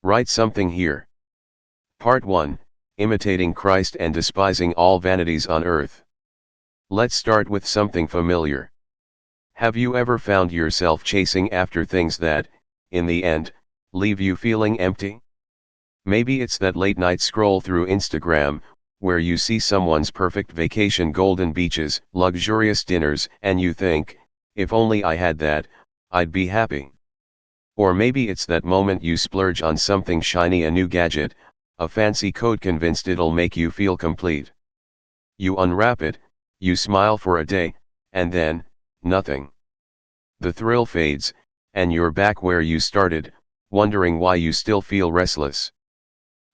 Write something here. Part 1, Imitating Christ and Despising All Vanities on Earth. Let's start with something familiar. Have you ever found yourself chasing after things that, in the end, leave you feeling empty? Maybe it's that late night scroll through Instagram, where you see someone's perfect vacation, golden beaches, luxurious dinners, and you think, if only I had that, I'd be happy. Or maybe it's that moment you splurge on something shiny, a new gadget, a fancy coat, convinced it'll make you feel complete. You unwrap it, you smile for a day, and then, nothing. The thrill fades, and you're back where you started, wondering why you still feel restless.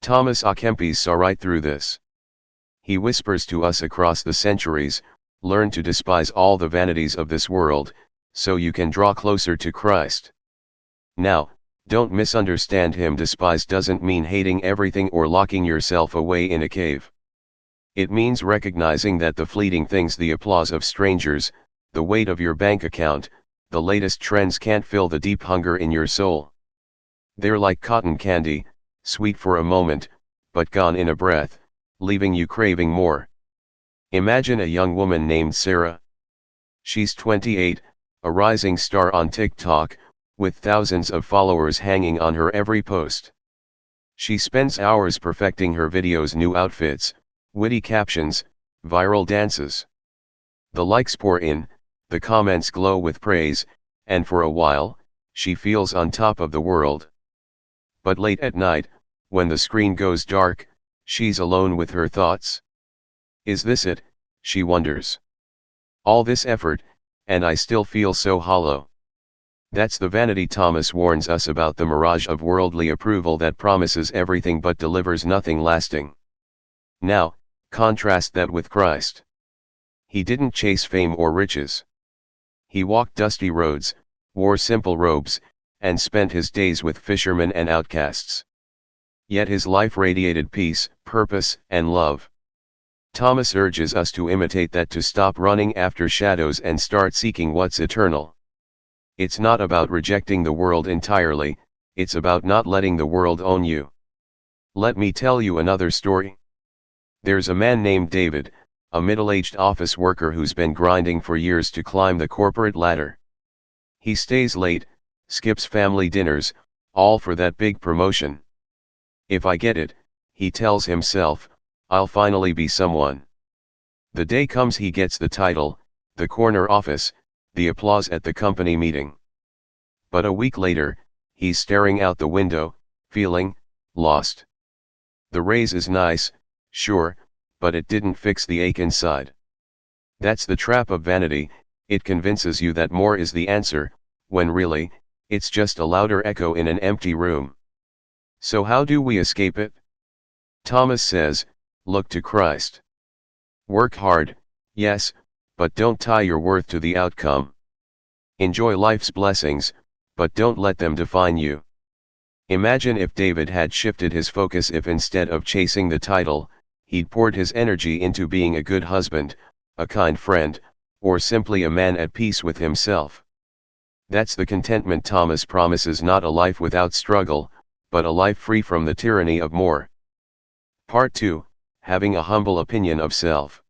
Thomas à Kempis saw right through this. He whispers to us across the centuries, learn to despise all the vanities of this world, so you can draw closer to Christ. Now, don't misunderstand him. Despise doesn't mean hating everything or locking yourself away in a cave. It means recognizing that the fleeting things, the applause of strangers, the weight of your bank account, the latest trends can't fill the deep hunger in your soul. They're like cotton candy, sweet for a moment, but gone in a breath, leaving you craving more. Imagine a young woman named Sarah. She's 28, a rising star on TikTok, with thousands of followers hanging on her every post. She spends hours perfecting her videos, new outfits, witty captions, viral dances. The likes pour in, the comments glow with praise, and for a while, she feels on top of the world. But late at night, when the screen goes dark, she's alone with her thoughts. Is this it, she wonders. All this effort, and I still feel so hollow. That's the vanity Thomas warns us about, the mirage of worldly approval that promises everything but delivers nothing lasting. Now, contrast that with Christ. He didn't chase fame or riches. He walked dusty roads, wore simple robes, and spent his days with fishermen and outcasts. Yet his life radiated peace, purpose, and love. Thomas urges us to imitate that, to stop running after shadows and start seeking what's eternal. It's not about rejecting the world entirely, it's about not letting the world own you. Let me tell you another story. There's a man named David, a middle-aged office worker who's been grinding for years to climb the corporate ladder. He stays late, skips family dinners, all for that big promotion. If I get it, he tells himself, I'll finally be someone. The day comes, he gets the title, the corner office, the applause at the company meeting. But a week later, he's staring out the window, feeling lost. The raise is nice, sure, but it didn't fix the ache inside. That's the trap of vanity. It convinces you that more is the answer, when really, it's just a louder echo in an empty room. So how do we escape it? Thomas says, look to Christ. Work hard, yes, but don't tie your worth to the outcome. Enjoy life's blessings, but don't let them define you. Imagine if David had shifted his focus, if instead of chasing the title, he'd poured his energy into being a good husband, a kind friend, or simply a man at peace with himself. That's the contentment Thomas promises, not a life without struggle, but a life free from the tyranny of more. Part 2, Having a Humble Opinion of Self.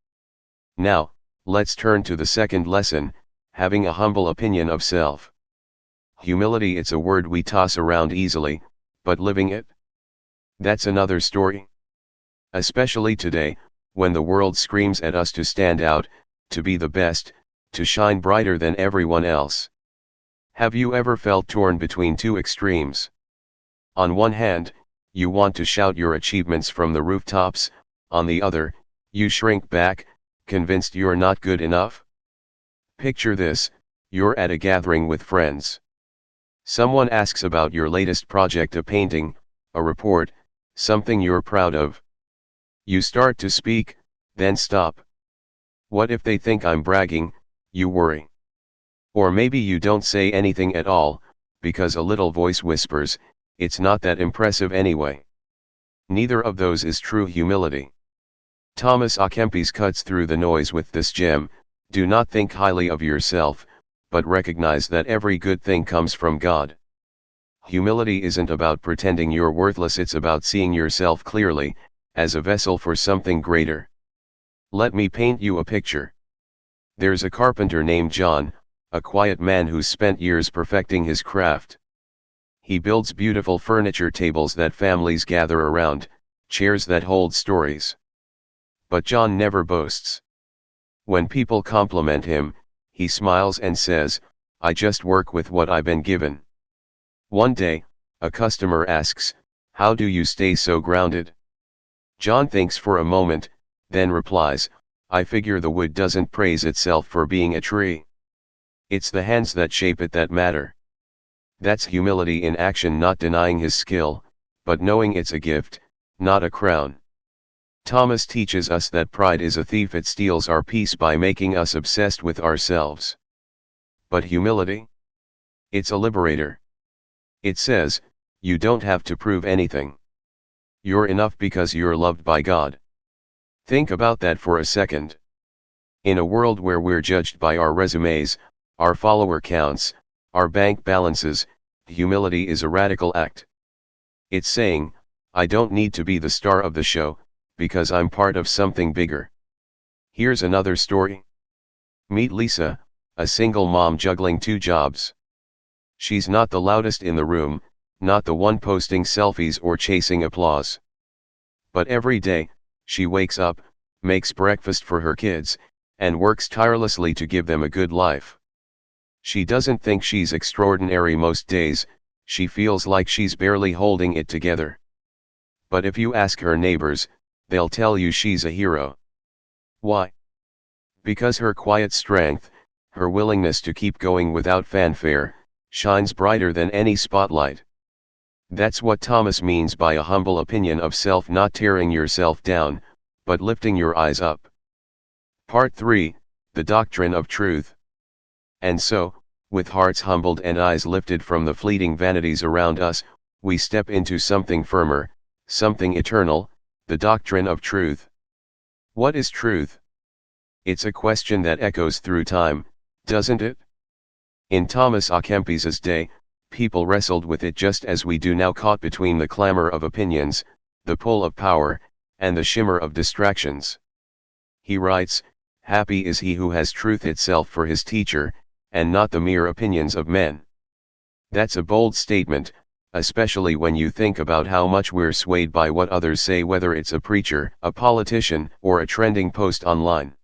Now, let's turn to the second lesson, having a humble opinion of self. Humility, it's a word we toss around easily, but living it? That's another story. Especially today, when the world screams at us to stand out, to be the best, to shine brighter than everyone else. Have you ever felt torn between two extremes? On one hand, you want to shout your achievements from the rooftops, on the other, you shrink back, convinced you're not good enough? Picture this, you're at a gathering with friends. Someone asks about your latest project, a painting, a report, something you're proud of. You start to speak, then stop. What if they think I'm bragging, you worry. Or maybe you don't say anything at all, because a little voice whispers, it's not that impressive anyway. Neither of those is true humility. Thomas à Kempis cuts through the noise with this gem: do not think highly of yourself, but recognize that every good thing comes from God. Humility isn't about pretending you're worthless, it's about seeing yourself clearly, as a vessel for something greater. Let me paint you a picture. There's a carpenter named John, a quiet man who's spent years perfecting his craft. He builds beautiful furniture, tables that families gather around, chairs that hold stories. But John never boasts. When people compliment him, he smiles and says, "I just work with what I've been given." One day, a customer asks, "How do you stay so grounded?" John thinks for a moment, then replies, "I figure the wood doesn't praise itself for being a tree. It's the hands that shape it that matter." That's humility in action, not denying his skill, but knowing it's a gift, not a crown. Thomas teaches us that pride is a thief. It steals our peace by making us obsessed with ourselves. But humility? It's a liberator. It says, you don't have to prove anything. You're enough because you're loved by God. Think about that for a second. In a world where we're judged by our resumes, our follower counts, our bank balances, humility is a radical act. It's saying, I don't need to be the star of the show, because I'm part of something bigger. Here's another story. Meet Lisa, a single mom juggling 2 jobs. She's not the loudest in the room, not the one posting selfies or chasing applause. But every day, she wakes up, makes breakfast for her kids, and works tirelessly to give them a good life. She doesn't think she's extraordinary most days, she feels like she's barely holding it together. But if you ask her neighbors, they'll tell you she's a hero. Why? Because her quiet strength, her willingness to keep going without fanfare, shines brighter than any spotlight. That's what Thomas means by a humble opinion of self, not tearing yourself down, but lifting your eyes up. Part 3, The Doctrine of Truth. And so, with hearts humbled and eyes lifted from the fleeting vanities around us, we step into something firmer, something eternal, the doctrine of truth. What is truth? It's a question that echoes through time, doesn't it? In Thomas à Kempis's day, people wrestled with it just as we do now, caught between the clamor of opinions, the pull of power, and the shimmer of distractions. He writes, "Happy is he who has truth itself for his teacher, and not the mere opinions of men." That's a bold statement, especially when you think about how much we're swayed by what others say, whether it's a preacher, a politician, or a trending post online.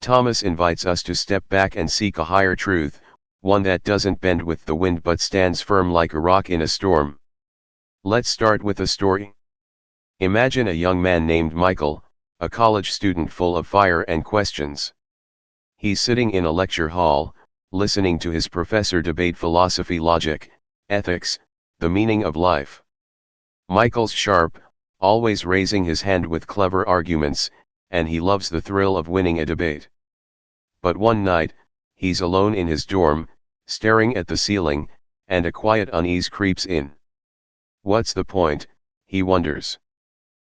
Thomas invites us to step back and seek a higher truth, one that doesn't bend with the wind but stands firm like a rock in a storm. Let's start with a story. Imagine a young man named Michael, a college student full of fire and questions. He's sitting in a lecture hall, listening to his professor debate philosophy, logic, ethics, the meaning of life. Michael's sharp, always raising his hand with clever arguments, and he loves the thrill of winning a debate. But one night, he's alone in his dorm, staring at the ceiling, and a quiet unease creeps in. What's the point, he wonders.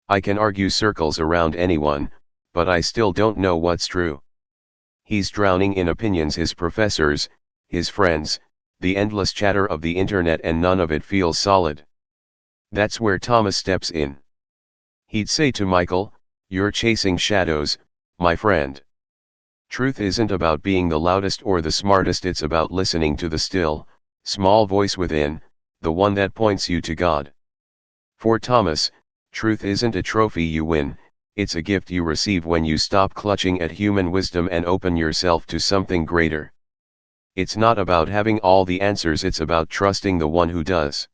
I can argue circles around anyone, but I still don't know what's true. He's drowning in opinions, his professors, his friends, the endless chatter of the internet, and none of it feels solid. That's where Thomas steps in. He'd say to Michael, "You're chasing shadows, my friend. Truth isn't about being the loudest or the smartest, it's about listening to the still, small voice within, the one that points you to God." For Thomas, truth isn't a trophy you win, it's a gift you receive when you stop clutching at human wisdom and open yourself to something greater. It's not about having all the answers, it's about trusting the one who does.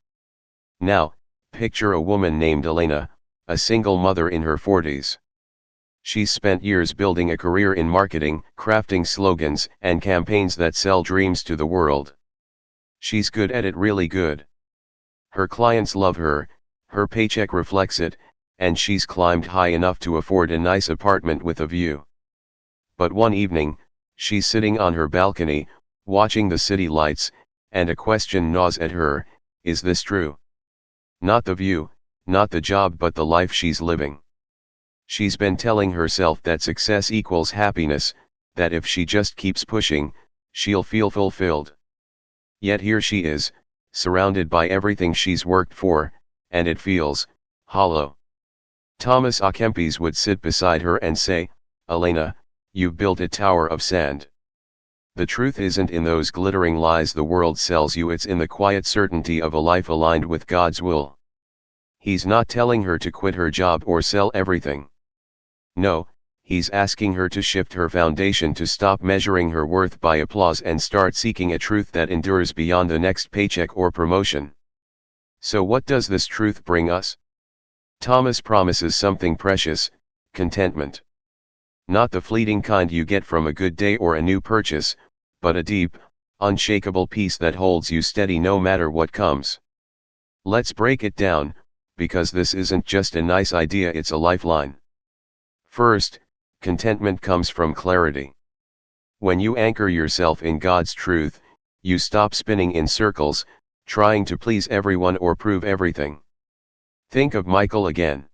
Now, picture a woman named Elena, a single mother in her 40s. She's spent years building a career in marketing, crafting slogans and campaigns that sell dreams to the world. She's good at it, really good. Her clients love her, her paycheck reflects it, and she's climbed high enough to afford a nice apartment with a view. But one evening, she's sitting on her balcony, watching the city lights, and a question gnaws at her: is this true? Not the view, not the job, but the life she's living. She's been telling herself that success equals happiness, that if she just keeps pushing, she'll feel fulfilled. Yet here she is, surrounded by everything she's worked for, and it feels hollow. Thomas A. Kempis would sit beside her and say, "Elena, you've built a tower of sand. The truth isn't in those glittering lies the world sells you, it's in the quiet certainty of a life aligned with God's will." He's not telling her to quit her job or sell everything. No, he's asking her to shift her foundation, to stop measuring her worth by applause and start seeking a truth that endures beyond the next paycheck or promotion. So what does this truth bring us? Thomas promises something precious: contentment. Not the fleeting kind you get from a good day or a new purchase, but a deep, unshakable peace that holds you steady no matter what comes. Let's break it down, because this isn't just a nice idea, it's a lifeline. First, contentment comes from clarity. When you anchor yourself in God's truth, you stop spinning in circles, trying to please everyone or prove everything. Think of Michael again.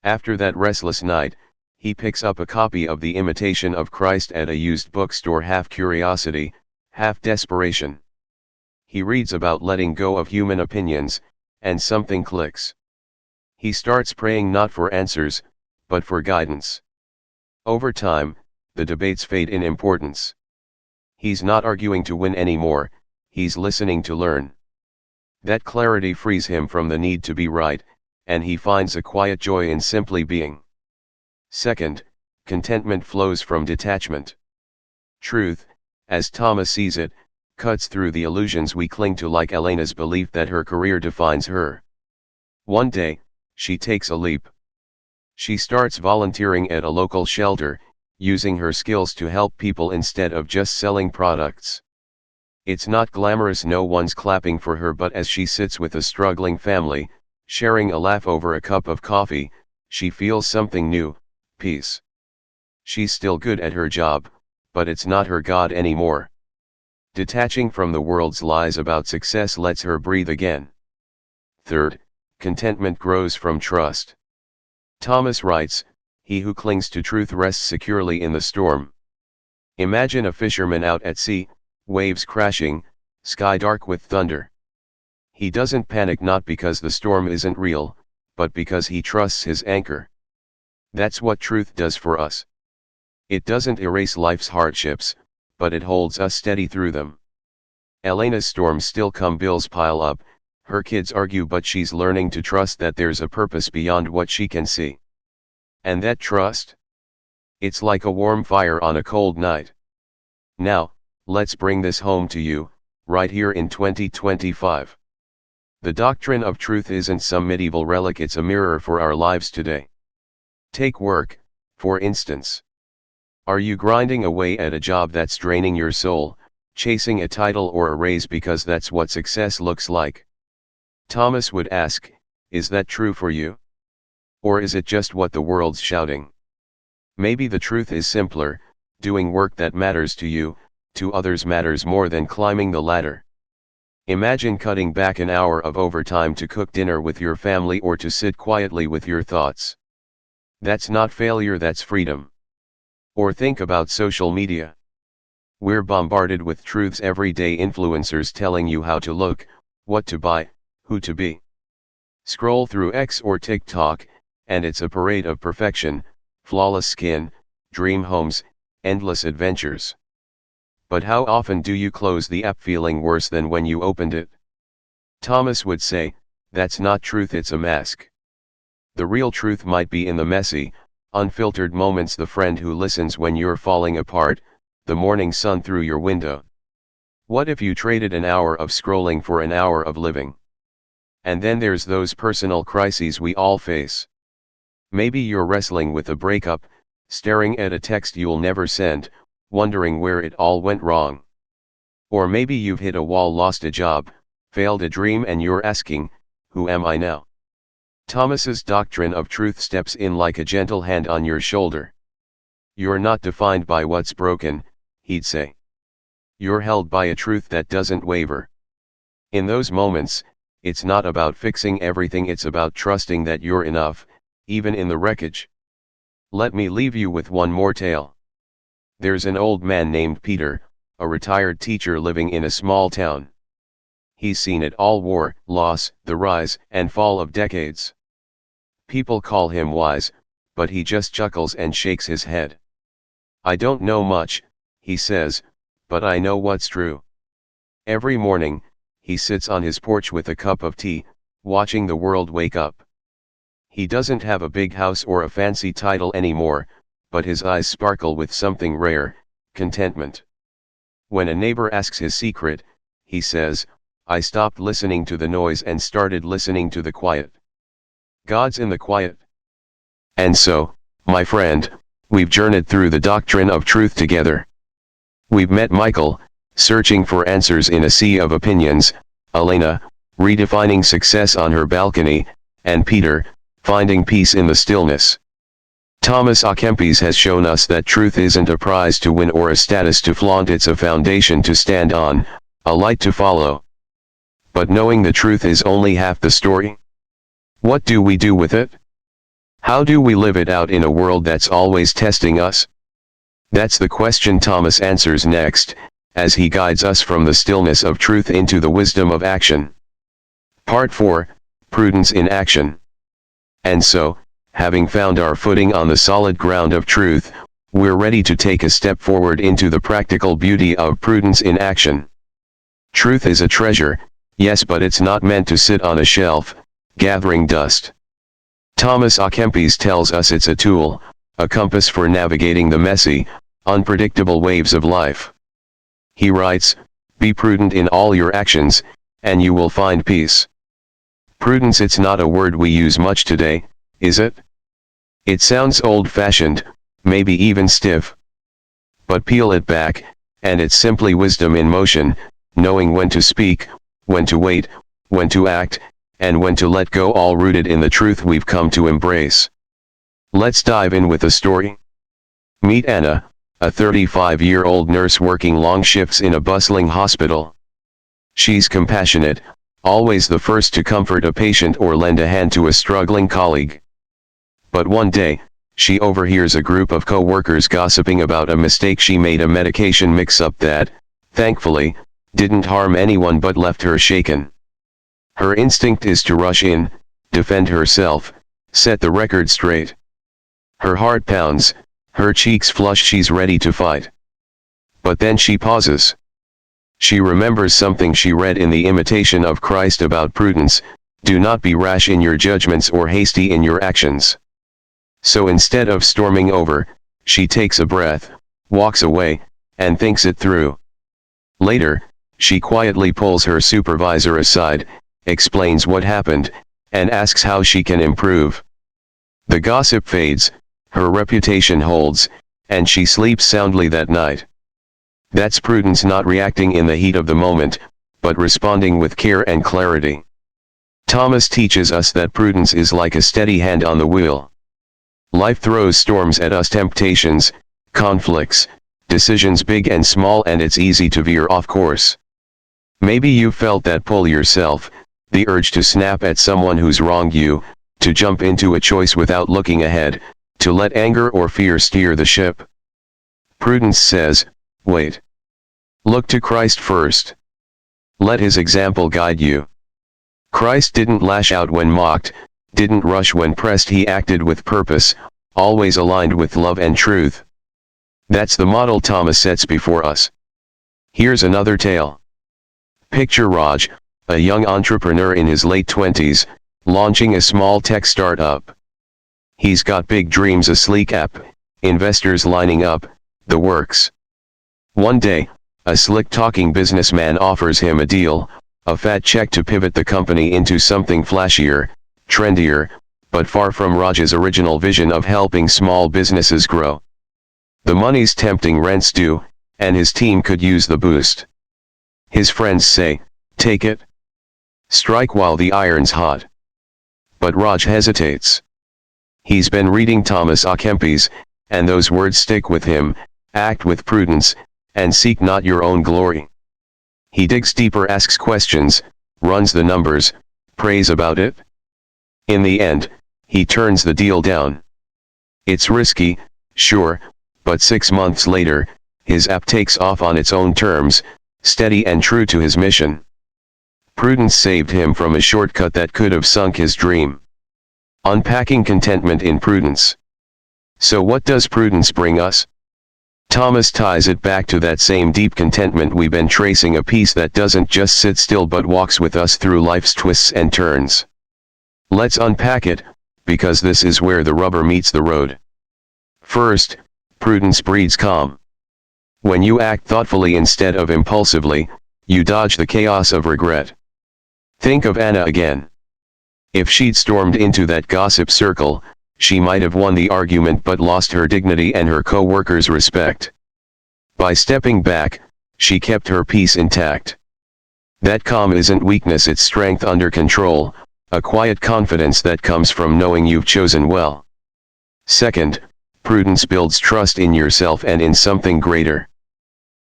After that restless night, he picks up a copy of The Imitation of Christ at a used bookstore, half curiosity, half desperation. He reads about letting go of human opinions, and something clicks. He starts praying not for answers, but for guidance. Over time, the debates fade in importance. He's not arguing to win anymore, he's listening to learn. That clarity frees him from the need to be right, and he finds a quiet joy in simply being. Second, contentment flows from detachment. Truth, as Thomas sees it, cuts through the illusions we cling to, like Elena's belief that her career defines her. One day, she takes a leap. She starts volunteering at a local shelter, using her skills to help people instead of just selling products. It's not glamorous, no one's clapping for her, but as she sits with a struggling family, sharing a laugh over a cup of coffee, she feels something new: peace. She's still good at her job, but it's not her God anymore. Detaching from the world's lies about success lets her breathe again. Third, contentment grows from trust. Thomas writes, "He who clings to truth rests securely in the storm." Imagine a fisherman out at sea, waves crashing, sky dark with thunder. He doesn't panic, not because the storm isn't real, but because he trusts his anchor. That's what truth does for us. It doesn't erase life's hardships, but it holds us steady through them. Elena's storms still come, bills pile up, her kids argue, but she's learning to trust that there's a purpose beyond what she can see. And that trust? It's like a warm fire on a cold night. Now, let's bring this home to you, right here in 2025. The doctrine of truth isn't some medieval relic, it's a mirror for our lives today. Take work, for instance. Are you grinding away at a job that's draining your soul, chasing a title or a raise because that's what success looks like? Thomas would ask, is that true for you? Or is it just what the world's shouting? Maybe the truth is simpler: doing work that matters to you, to others matters more than climbing the ladder. Imagine cutting back an hour of overtime to cook dinner with your family or to sit quietly with your thoughts. That's not failure, that's freedom. Or think about social media. We're bombarded with truths every day: influencers telling you how to look, what to buy, who to be. Scroll through X or TikTok, and it's a parade of perfection: flawless skin, dream homes, endless adventures. But how often do you close the app feeling worse than when you opened it? Thomas would say, that's not truth, it's a mask. The real truth might be in the messy, unfiltered moments: the friend who listens when you're falling apart, the morning sun through your window. What if you traded an hour of scrolling for an hour of living? And then there's those personal crises we all face. Maybe you're wrestling with a breakup, staring at a text you'll never send, wondering where it all went wrong. Or maybe you've hit a wall, lost a job, failed a dream, and you're asking, who am I now? Thomas's doctrine of truth steps in like a gentle hand on your shoulder. You're not defined by what's broken, he'd say. You're held by a truth that doesn't waver. In those moments, it's not about fixing everything, it's about trusting that you're enough, even in the wreckage. Let me leave you with one more tale. There's an old man named Peter, a retired teacher living in a small town. He's seen it all: war, loss, the rise and fall of decades. People call him wise, but he just chuckles and shakes his head. I don't know much, he says, but I know what's true. Every morning, he sits on his porch with a cup of tea, watching the world wake up. He doesn't have a big house or a fancy title anymore, but his eyes sparkle with something rare: contentment. When a neighbor asks his secret, he says, I stopped listening to the noise and started listening to the quiet. God's in the quiet. And so, my friend, we've journeyed through the doctrine of truth together. We've met Michael, searching for answers in a sea of opinions, Elena, redefining success on her balcony, and Peter, finding peace in the stillness. Thomas A. Kempis has shown us that truth isn't a prize to win or a status to flaunt, it's a foundation to stand on, a light to follow. But knowing the truth is only half the story. What do we do with it? How do we live it out in a world that's always testing us? That's the question Thomas answers next, as he guides us from the stillness of truth into the wisdom of action. Part 4, Prudence in Action. And so, having found our footing on the solid ground of truth, we're ready to take a step forward into the practical beauty of prudence in action. Truth is a treasure, yes, but it's not meant to sit on a shelf, gathering dust. Thomas A. Kempis tells us it's a tool, a compass for navigating the messy, unpredictable waves of life. He writes, be prudent in all your actions, and you will find peace. Prudence, it's not a word we use much today, is it? It sounds old-fashioned, maybe even stiff. But peel it back, and it's simply wisdom in motion, knowing when to speak, when to wait, when to act, and when to let go, all rooted in the truth we've come to embrace. Let's dive in with a story. Meet Anna, a 35-year-old nurse working long shifts in a bustling hospital. She's compassionate, always the first to comfort a patient or lend a hand to a struggling colleague. But one day, she overhears a group of co-workers gossiping about a mistake she made, a medication mix-up that, thankfully, didn't harm anyone but left her shaken. Her instinct is to rush in, defend herself, set the record straight. Her heart pounds, her cheeks flush, she's ready to fight. But then she pauses. She remembers something she read in the Imitation of Christ about prudence: do not be rash in your judgments or hasty in your actions. So instead of storming over, she takes a breath, walks away, and thinks it through. Later, she quietly pulls her supervisor aside, explains what happened, and asks how she can improve. The gossip fades, her reputation holds, and she sleeps soundly that night. That's prudence, not reacting in the heat of the moment, but responding with care and clarity. Thomas teaches us that prudence is like a steady hand on the wheel. Life throws storms at us, temptations, conflicts, decisions big and small, and it's easy to veer off course. Maybe you felt that pull yourself, the urge to snap at someone who's wronged you, to jump into a choice without looking ahead, to let anger or fear steer the ship. Prudence says, wait. Look to Christ first. Let his example guide you. Christ didn't lash out when mocked, didn't rush when pressed, he acted with purpose, always aligned with love and truth. That's the model Thomas sets before us. Here's another tale. Picture Raj, a young entrepreneur in his late 20s, launching a small tech startup. He's got big dreams, a sleek app, investors lining up, the works. One day, a slick-talking businessman offers him a deal, a fat check to pivot the company into something flashier, trendier, but far from Raj's original vision of helping small businesses grow. The money's tempting, rent's due, and his team could use the boost. His friends say, take it. Strike while the iron's hot. But Raj hesitates. He's been reading Thomas A. Kempis, and those words stick with him: act with prudence, and seek not your own glory. He digs deeper, asks questions, runs the numbers, prays about it. In the end, he turns the deal down. It's risky, sure, but 6 months later, his app takes off on its own terms, steady and true to his mission. Prudence saved him from a shortcut that could have sunk his dream. Unpacking contentment in prudence. So what does prudence bring us? Thomas ties it back to that same deep contentment we've been tracing, a peace that doesn't just sit still but walks with us through life's twists and turns. Let's unpack it, because this is where the rubber meets the road. First, prudence breeds calm. When you act thoughtfully instead of impulsively, you dodge the chaos of regret. Think of Anna again. If she'd stormed into that gossip circle, she might have won the argument but lost her dignity and her co-workers' respect. By stepping back, she kept her peace intact. That calm isn't weakness, it's strength under control, a quiet confidence that comes from knowing you've chosen well. Second, prudence builds trust in yourself and in something greater.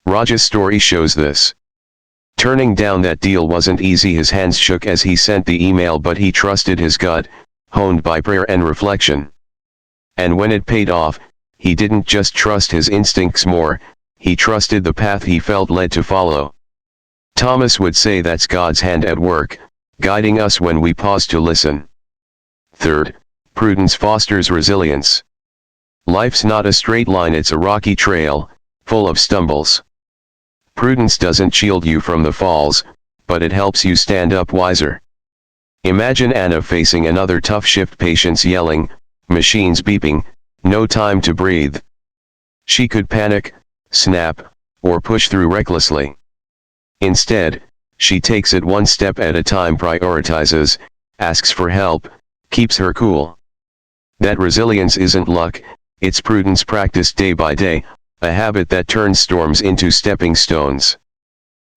Raj's story shows this. Turning down that deal wasn't easy. His hands shook as he sent the email, but he trusted his gut, honed by prayer and reflection. And when it paid off, he didn't just trust his instincts more, he trusted the path he felt led to follow. Thomas would say that's God's hand at work, guiding us when we pause to listen. Third, prudence fosters resilience. Life's not a straight line, it's a rocky trail, full of stumbles. Prudence doesn't shield you from the falls, but it helps you stand up wiser. Imagine Anna facing another tough shift, patients yelling, machines beeping, no time to breathe. She could panic, snap, or push through recklessly. Instead, she takes it one step at a time, prioritizes, asks for help, keeps her cool. That resilience isn't luck, it's prudence practiced day by day, a habit that turns storms into stepping stones.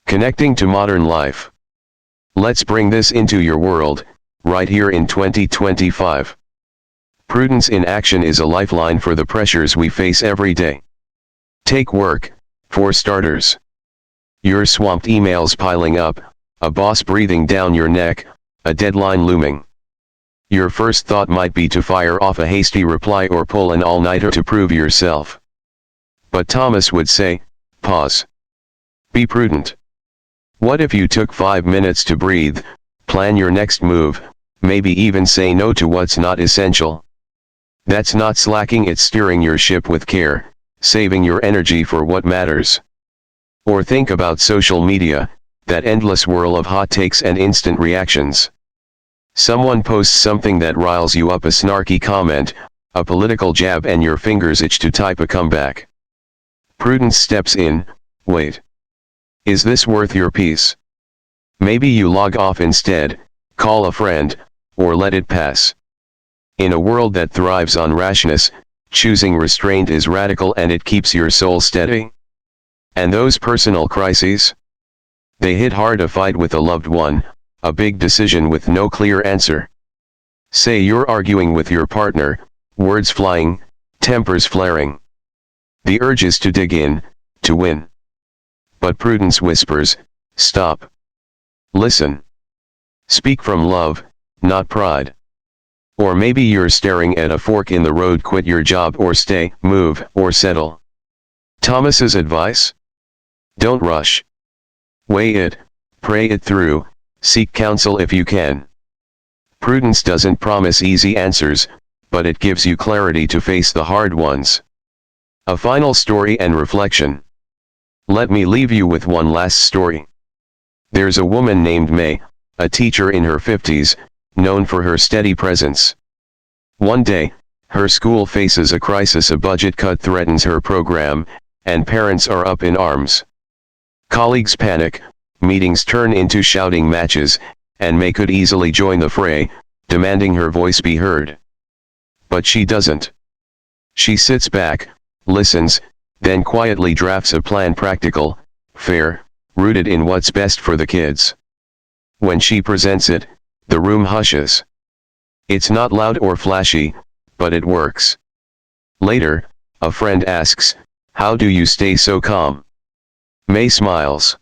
Connecting to modern life. Let's bring this into your world, right here in 2025. Prudence in action is a lifeline for the pressures we face every day. Take work, for starters. Your swamped emails piling up, a boss breathing down your neck, a deadline looming. Your first thought might be to fire off a hasty reply or pull an all-nighter to prove yourself. But Thomas would say, pause. Be prudent. What if you took 5 minutes to breathe, plan your next move, maybe even say no to what's not essential? That's not slacking, it's steering your ship with care, saving your energy for what matters. Or think about social media, that endless whirl of hot takes and instant reactions. Someone posts something that riles you up, a snarky comment, a political jab, and your fingers itch to type a comeback. Prudence steps in. Wait. Is this worth your peace? Maybe you log off instead, call a friend, or let it pass. In a world that thrives on rashness, choosing restraint is radical and it keeps your soul steady. And those personal crises? They hit hard, a fight with a loved one, a big decision with no clear answer. Say you're arguing with your partner, words flying, tempers flaring. The urge is to dig in, to win. But prudence whispers, stop. Listen. Speak from love, not pride. Or maybe you're staring at a fork in the road, quit your job or stay, move, or settle. Thomas's advice? Don't rush. Weigh it, pray it through, seek counsel if you can. Prudence doesn't promise easy answers, but it gives you clarity to face the hard ones. A final story and reflection. Let me leave you with one last story. There's a woman named May, a teacher in her 50s, known for her steady presence. One day, her school faces a crisis, a budget cut threatens her program, and parents are up in arms. Colleagues panic, meetings turn into shouting matches, and May could easily join the fray, demanding her voice be heard. But she doesn't. She sits back, listens, then quietly drafts a plan, practical, fair, rooted in what's best for the kids. When she presents it, the room hushes. It's not loud or flashy, but it works. Later, a friend asks, "How do you stay so calm?" May smiles.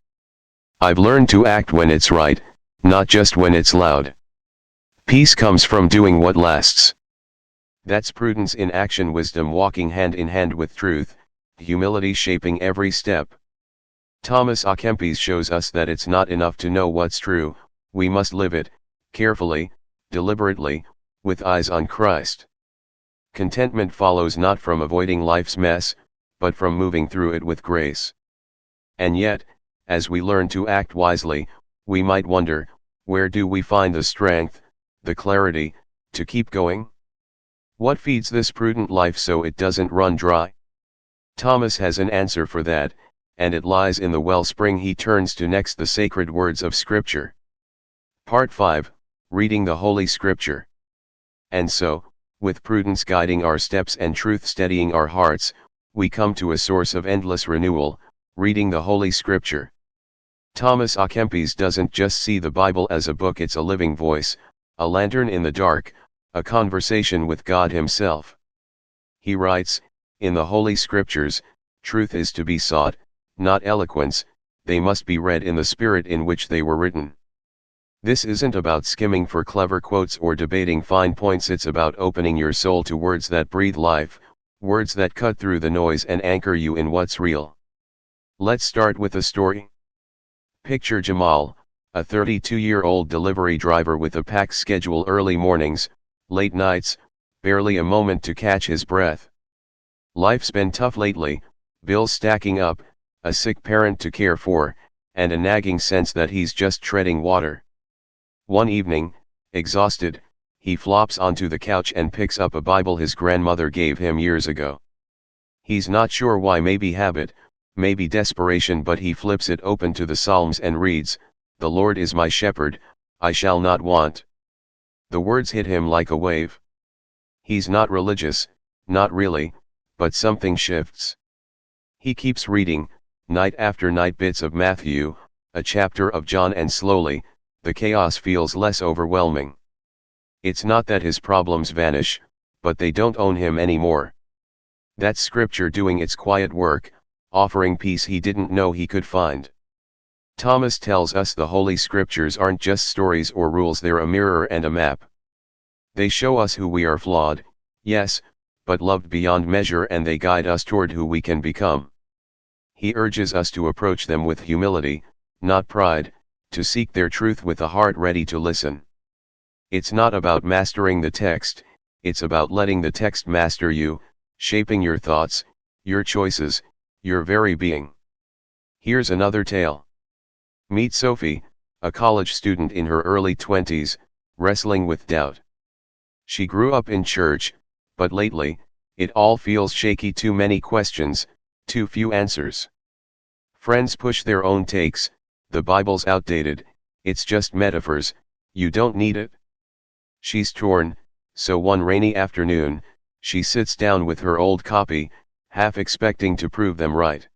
"I've learned to act when it's right, not just when it's loud. Peace comes from doing what lasts." That's prudence in action, wisdom walking hand in hand with truth, humility shaping every step. Thomas A. Kempis shows us that it's not enough to know what's true, we must live it, carefully, deliberately, with eyes on Christ. Contentment follows not from avoiding life's mess, but from moving through it with grace. And yet, as we learn to act wisely, we might wonder, where do we find the strength, the clarity, to keep going? What feeds this prudent life so it doesn't run dry? Thomas has an answer for that, and it lies in the wellspring he turns to next, the sacred words of Scripture. Part 5, Reading the Holy Scripture. And so, with prudence guiding our steps and truth steadying our hearts, we come to a source of endless renewal, reading the Holy Scripture. Thomas à Kempis doesn't just see the Bible as a book, it's a living voice, a lantern in the dark, a conversation with God Himself. He writes, in the Holy Scriptures, truth is to be sought, not eloquence, they must be read in the spirit in which they were written. This isn't about skimming for clever quotes or debating fine points, it's about opening your soul to words that breathe life, words that cut through the noise and anchor you in what's real. Let's start with a story. Picture Jamal, a 32-year-old delivery driver with a packed schedule, early mornings, late nights, barely a moment to catch his breath. Life's been tough lately, bills stacking up, a sick parent to care for, and a nagging sense that he's just treading water. One evening, exhausted, he flops onto the couch and picks up a Bible his grandmother gave him years ago. He's not sure why, maybe habit, maybe desperation, but he flips it open to the Psalms and reads, "The Lord is my shepherd, I shall not want." The words hit him like a wave. He's not religious, not really, but something shifts. He keeps reading, night after night, bits of Matthew, a chapter of John, and slowly, the chaos feels less overwhelming. It's not that his problems vanish, but they don't own him anymore. That's Scripture doing its quiet work, offering peace he didn't know he could find. Thomas tells us the Holy Scriptures aren't just stories or rules, they're a mirror and a map. They show us who we are, flawed, yes, but loved beyond measure, and they guide us toward who we can become. He urges us to approach them with humility, not pride, to seek their truth with a heart ready to listen. It's not about mastering the text, it's about letting the text master you, shaping your thoughts, your choices, your very being. Here's another tale. Meet Sophie, a college student in her early 20s, wrestling with doubt. She grew up in church, but lately, it all feels shaky, too many questions, too few answers. Friends push their own takes, the Bible's outdated, it's just metaphors, you don't need it. She's torn, so one rainy afternoon, she sits down with her old copy, half expecting to prove them right.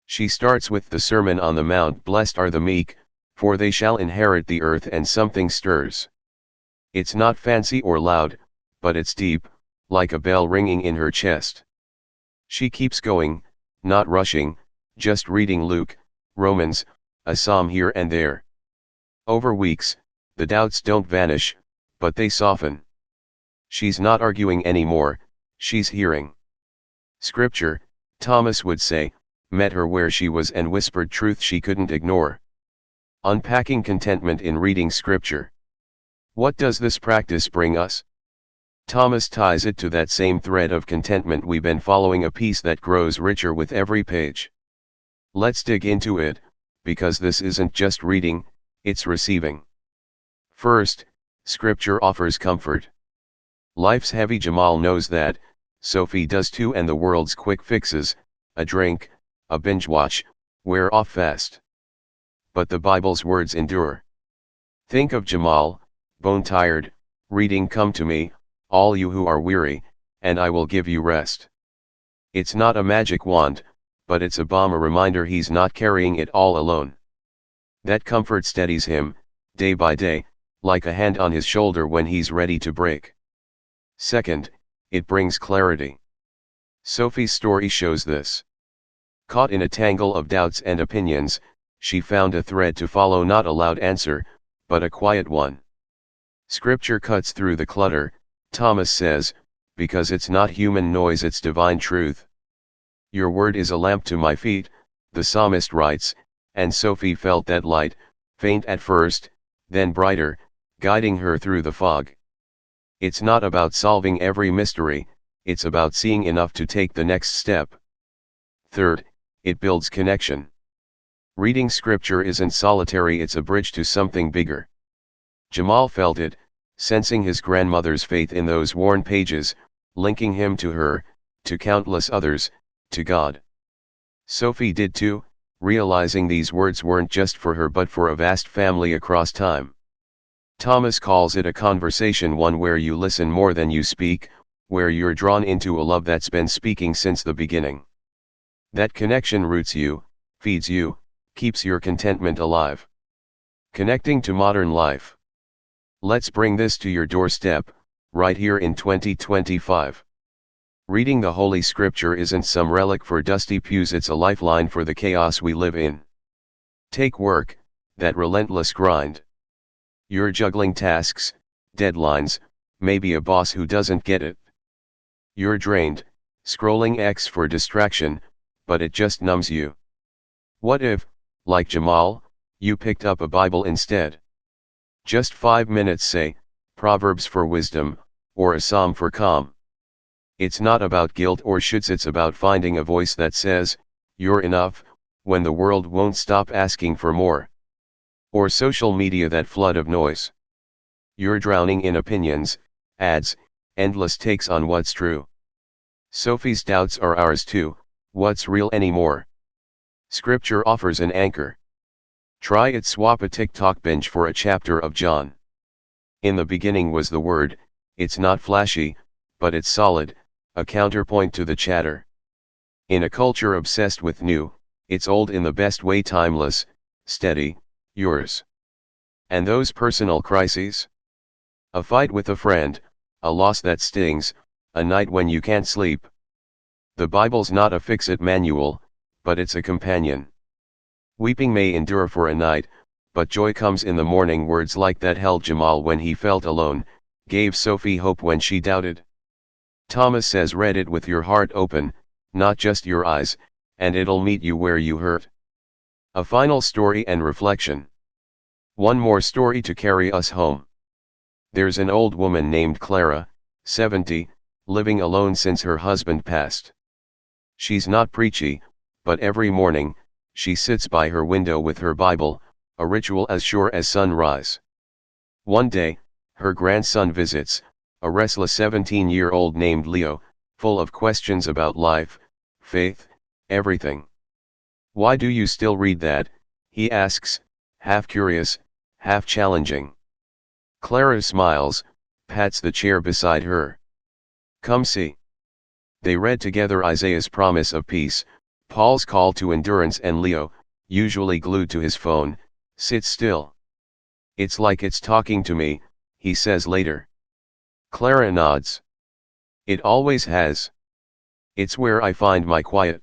She starts with the Sermon on the Mount, "Blessed are the meek, for they shall inherit the earth," and something stirs. It's not fancy or loud, but it's deep, like a bell ringing in her chest. She keeps going, not rushing, just reading Luke, Romans, a psalm here and there. Over weeks, the doubts don't vanish, but they soften. She's not arguing anymore, she's hearing. Scripture, Thomas would say, met her where she was and whispered truth she couldn't ignore. Unpacking contentment in reading Scripture. What does this practice bring us? Thomas ties it to that same thread of contentment we've been following, a peace that grows richer with every page. Let's dig into it, because this isn't just reading, it's receiving. First, Scripture offers comfort. Life's heavy, Jamal knows that, Sophie does too, and the world's quick fixes, a drink, a binge watch, wear off fast. But the Bible's words endure. Think of Jamal, bone-tired, reading, "Come to me, all you who are weary, and I will give you rest." It's not a magic wand, but it's a balm, a reminder he's not carrying it all alone. That comfort steadies him, day by day, like a hand on his shoulder when he's ready to break. Second, it brings clarity. Sophie's story shows this. Caught in a tangle of doubts and opinions, she found a thread to follow, not a loud answer, but a quiet one. Scripture cuts through the clutter, Thomas says, because it's not human noise, it's divine truth. Your word is a lamp to my feet, the psalmist writes, and Sophie felt that light, faint at first, then brighter, guiding her through the fog. It's not about solving every mystery, it's about seeing enough to take the next step. Third, it builds connection. Reading scripture isn't solitary, it's a bridge to something bigger. Jamal felt it, sensing his grandmother's faith in those worn pages, linking him to her, to countless others, to God. Sophie did too, realizing these words weren't just for her but for a vast family across time. Thomas calls it a conversation, one where you listen more than you speak, where you're drawn into a love that's been speaking since the beginning. That connection roots you, feeds you, keeps your contentment alive. Connecting to modern life. Let's bring this to your doorstep, right here in 2025. Reading the Holy Scripture isn't some relic for dusty pews, it's a lifeline for the chaos we live in. Take work, that relentless grind. You're juggling tasks, deadlines, maybe a boss who doesn't get it. You're drained, scrolling X for distraction, but it just numbs you. What if, like Jamal, you picked up a Bible instead? Just 5 minutes, say, Proverbs for wisdom, or a psalm for calm. It's not about guilt or shoulds, it's about finding a voice that says, you're enough, when the world won't stop asking for more. Or social media, that flood of noise. You're drowning in opinions, ads, endless takes on what's true. Sophie's doubts are ours too, what's real anymore? Scripture offers an anchor. Try it, swap a TikTok binge for a chapter of John. In the beginning was the Word. It's not flashy, but it's solid, a counterpoint to the chatter. In a culture obsessed with new, it's old in the best way, timeless, steady, yours. And those personal crises? A fight with a friend, a loss that stings, a night when you can't sleep. The Bible's not a fix-it manual, but it's a companion. Weeping may endure for a night, but joy comes in the morning. Words like that held Jamal when he felt alone, gave Sophie hope when she doubted. Thomas says, read it with your heart open, not just your eyes, and it'll meet you where you hurt. A final story and reflection. One more story to carry us home. There's an old woman named Clara, 70, living alone since her husband passed. She's not preachy, but every morning, she sits by her window with her Bible, a ritual as sure as sunrise. One day, her grandson visits, a restless 17-year-old named Leo, full of questions about life, faith, everything. Why do you still read that? He asks, half curious, half challenging. Clara smiles, pats the chair beside her. Come see. They read together Isaiah's promise of peace, Paul's call to endurance, and Leo, usually glued to his phone, sits still. It's like it's talking to me, he says later. Clara nods. It always has. It's where I find my quiet.